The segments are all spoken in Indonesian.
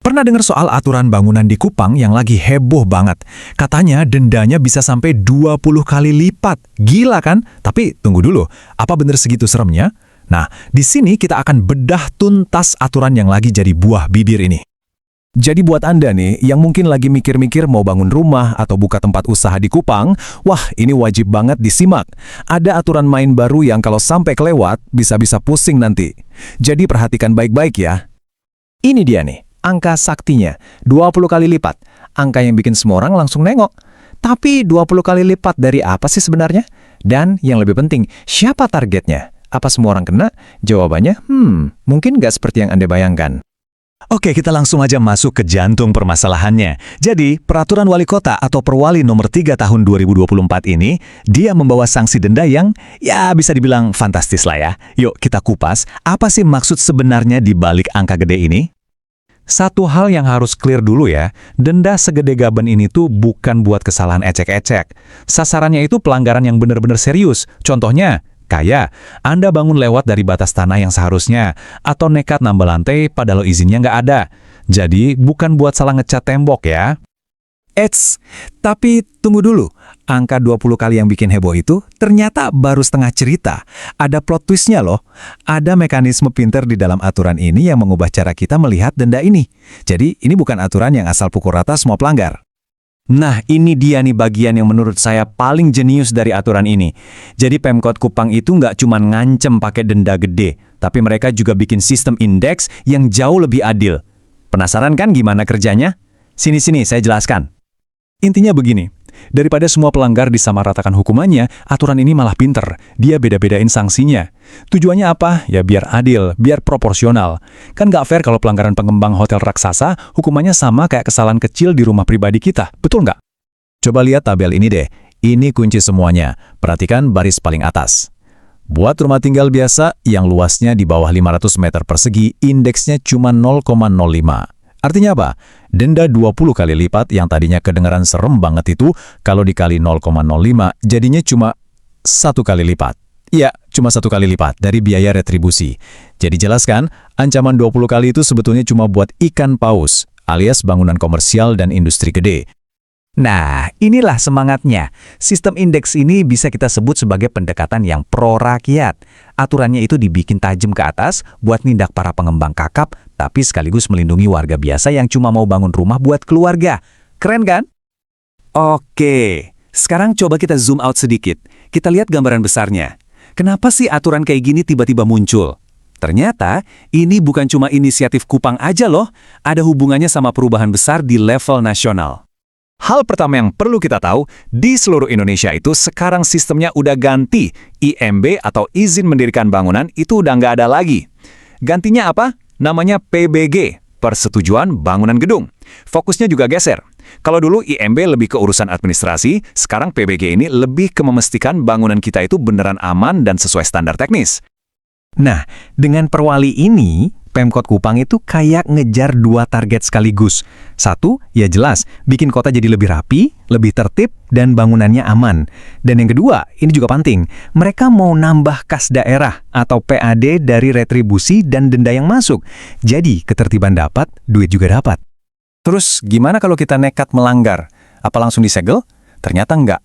Pernah dengar soal aturan bangunan di Kupang yang lagi heboh banget? Katanya dendanya bisa sampai 20 kali lipat. Gila kan? Tapi tunggu dulu, apa bener segitu seremnya? Nah, di sini kita akan bedah tuntas aturan yang lagi jadi buah bibir ini. Jadi buat Anda nih, yang mungkin lagi mikir-mikir mau bangun rumah atau buka tempat usaha di Kupang, wah ini wajib banget disimak. Ada aturan main baru yang kalau sampai kelewat, bisa-bisa pusing nanti. Jadi perhatikan baik-baik ya. Ini dia nih, angka saktinya, 20 kali lipat. Angka yang bikin semua orang langsung nengok. Tapi 20 kali lipat dari apa sih sebenarnya? Dan yang lebih penting, siapa targetnya? Apa semua orang kena? Jawabannya, mungkin nggak seperti yang Anda bayangkan. Oke, kita langsung aja masuk ke jantung permasalahannya. Jadi, Peraturan Wali Kota atau Perwali nomor 3 tahun 2024 ini, dia membawa sanksi denda yang, ya bisa dibilang fantastis lah ya. Yuk kita kupas, apa sih maksud sebenarnya di balik angka gede ini? Satu hal yang harus clear dulu ya, denda segede gaban ini tuh bukan buat kesalahan ecek-ecek. Sasarannya itu pelanggaran yang benar-benar serius. Contohnya, kayak Anda bangun lewat dari batas tanah yang seharusnya, atau nekat nambah lantai padahal izinnya nggak ada. Jadi, bukan buat salah ngecat tembok ya. Tapi tunggu dulu. Angka 20 kali yang bikin heboh itu ternyata baru setengah cerita. Ada plot twistnya loh. Ada mekanisme pinter di dalam aturan ini yang mengubah cara kita melihat denda ini. Jadi, ini bukan aturan yang asal pukul rata semua pelanggar. Nah, ini dia nih bagian yang menurut saya paling jenius dari aturan ini. Jadi Pemkot Kupang itu nggak cuma ngancem pakai denda gede, tapi mereka juga bikin sistem indeks yang jauh lebih adil. Penasaran kan gimana kerjanya? Sini-sini saya jelaskan. Intinya begini, daripada semua pelanggar disamaratakan hukumannya, aturan ini malah pinter. Dia beda-bedain sanksinya. Tujuannya apa? Ya biar adil, biar proporsional. Kan nggak fair kalau pelanggaran pengembang hotel raksasa, hukumannya sama kayak kesalahan kecil di rumah pribadi kita. Betul nggak? Coba lihat tabel ini deh. Ini kunci semuanya. Perhatikan baris paling atas. Buat rumah tinggal biasa, yang luasnya di bawah 500 meter persegi, indeksnya cuma 0,05. Artinya apa? Denda 20 kali lipat yang tadinya kedengaran serem banget itu, kalau dikali 0,05, jadinya cuma 1 kali lipat. Ya, cuma 1 kali lipat dari biaya retribusi. Jadi jelaskan, ancaman 20 kali itu sebetulnya cuma buat ikan paus, alias bangunan komersial dan industri gede. Nah, inilah semangatnya. Sistem indeks ini bisa kita sebut sebagai pendekatan yang pro-rakyat. Aturannya itu dibikin tajam ke atas buat nindak para pengembang kakap, tapi sekaligus melindungi warga biasa yang cuma mau bangun rumah buat keluarga. Keren kan? Oke, sekarang coba kita zoom out sedikit. Kita lihat gambaran besarnya. Kenapa sih aturan kayak gini tiba-tiba muncul? Ternyata, ini bukan cuma inisiatif Kupang aja loh, ada hubungannya sama perubahan besar di level nasional. Hal pertama yang perlu kita tahu, di seluruh Indonesia itu sekarang sistemnya udah ganti. IMB atau izin mendirikan bangunan itu udah nggak ada lagi. Gantinya apa? Namanya PBG, Persetujuan Bangunan Gedung. Fokusnya juga geser. Kalau dulu IMB lebih ke urusan administrasi, sekarang PBG ini lebih ke memastikan bangunan kita itu beneran aman dan sesuai standar teknis. Nah, dengan perwali ini, Pemkot Kupang itu kayak ngejar 2 target sekaligus. Satu, ya jelas, bikin kota jadi lebih rapi, lebih tertib, dan bangunannya aman. Dan yang kedua, ini juga penting, mereka mau nambah kas daerah atau PAD dari retribusi dan denda yang masuk. Jadi, ketertiban dapat, duit juga dapat. Terus, gimana kalau kita nekat melanggar? Apa langsung disegel? Ternyata enggak.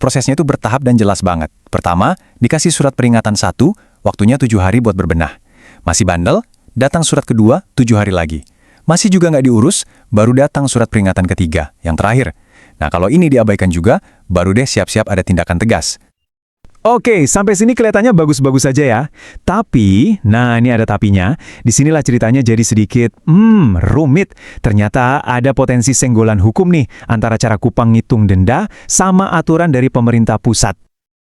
Prosesnya itu bertahap dan jelas banget. Pertama, dikasih surat peringatan 1, waktunya 7 hari buat berbenah. Masih bandel? Datang surat kedua, 7 hari lagi. Masih juga nggak diurus, baru datang surat peringatan ketiga, yang terakhir. Nah, kalau ini diabaikan juga, baru deh siap-siap ada tindakan tegas. Oke, sampai sini kelihatannya bagus-bagus saja ya. Tapi, nah ini ada tapinya. Disinilah ceritanya jadi sedikit, rumit. Ternyata ada potensi senggolan hukum nih, antara cara Kupang ngitung denda sama aturan dari pemerintah pusat.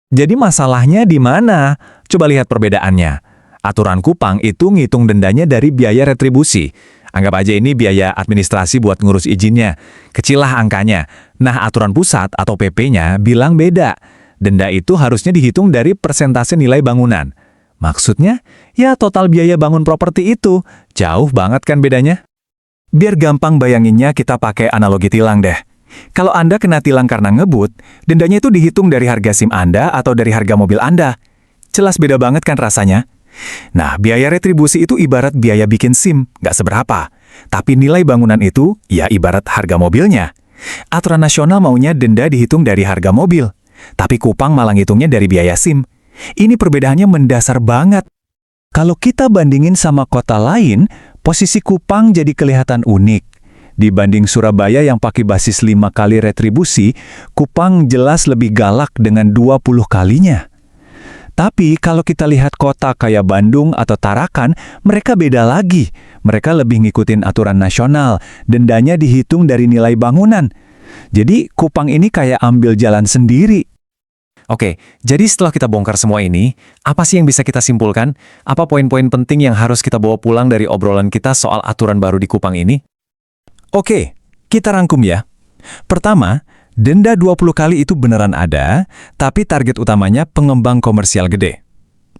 Jadi masalahnya di mana? Coba lihat perbedaannya. Aturan Kupang itu ngitung dendanya dari biaya retribusi. Anggap aja ini biaya administrasi buat ngurus izinnya. Kecil lah angkanya. Nah, aturan pusat atau PP-nya bilang beda. Denda itu harusnya dihitung dari persentase nilai bangunan. Maksudnya, ya total biaya bangun properti itu. Jauh banget kan bedanya? Biar gampang bayanginnya, kita pakai analogi tilang deh. Kalau Anda kena tilang karena ngebut, dendanya itu dihitung dari harga SIM Anda atau dari harga mobil Anda. Jelas beda banget kan rasanya? Nah, biaya retribusi itu ibarat biaya bikin SIM, nggak seberapa. Tapi nilai bangunan itu, ya ibarat harga mobilnya. Aturan nasional maunya denda dihitung dari harga mobil. Tapi Kupang malah ngitungnya dari biaya SIM. Ini perbedaannya mendasar banget. Kalau kita bandingin sama kota lain, posisi Kupang jadi kelihatan unik. Dibanding Surabaya yang pakai basis 5 kali retribusi, Kupang jelas lebih galak dengan 20 kalinya. Tapi kalau kita lihat kota kayak Bandung atau Tarakan, mereka beda lagi. Mereka lebih ngikutin aturan nasional, dendanya dihitung dari nilai bangunan. Jadi Kupang ini kayak ambil jalan sendiri. Oke, jadi setelah kita bongkar semua ini, apa sih yang bisa kita simpulkan? Apa poin-poin penting yang harus kita bawa pulang dari obrolan kita soal aturan baru di Kupang ini? Oke, kita rangkum ya. Pertama, denda 20 kali itu beneran ada, tapi target utamanya pengembang komersial gede.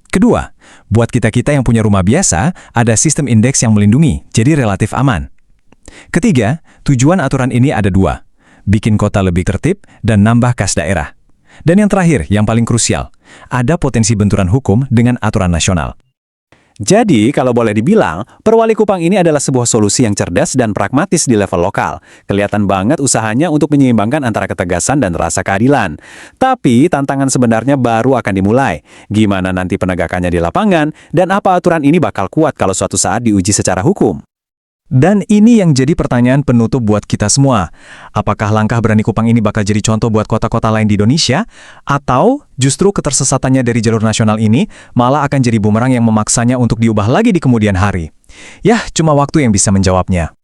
Kedua, buat kita-kita yang punya rumah biasa, ada sistem indeks yang melindungi, jadi relatif aman. Ketiga, tujuan aturan ini ada dua, bikin kota lebih tertib dan nambah kas daerah. Dan yang terakhir, yang paling krusial, ada potensi benturan hukum dengan aturan nasional. Jadi, kalau boleh dibilang, Perwali Kupang ini adalah sebuah solusi yang cerdas dan pragmatis di level lokal. Kelihatan banget usahanya untuk menyeimbangkan antara ketegasan dan rasa keadilan. Tapi, tantangan sebenarnya baru akan dimulai. Gimana nanti penegakannya di lapangan, dan apa aturan ini bakal kuat kalau suatu saat diuji secara hukum? Dan ini yang jadi pertanyaan penutup buat kita semua. Apakah langkah berani Kupang ini bakal jadi contoh buat kota-kota lain di Indonesia? Atau justru ketersesatannya dari jalur nasional ini malah akan jadi bumerang yang memaksanya untuk diubah lagi di kemudian hari? Yah, cuma waktu yang bisa menjawabnya.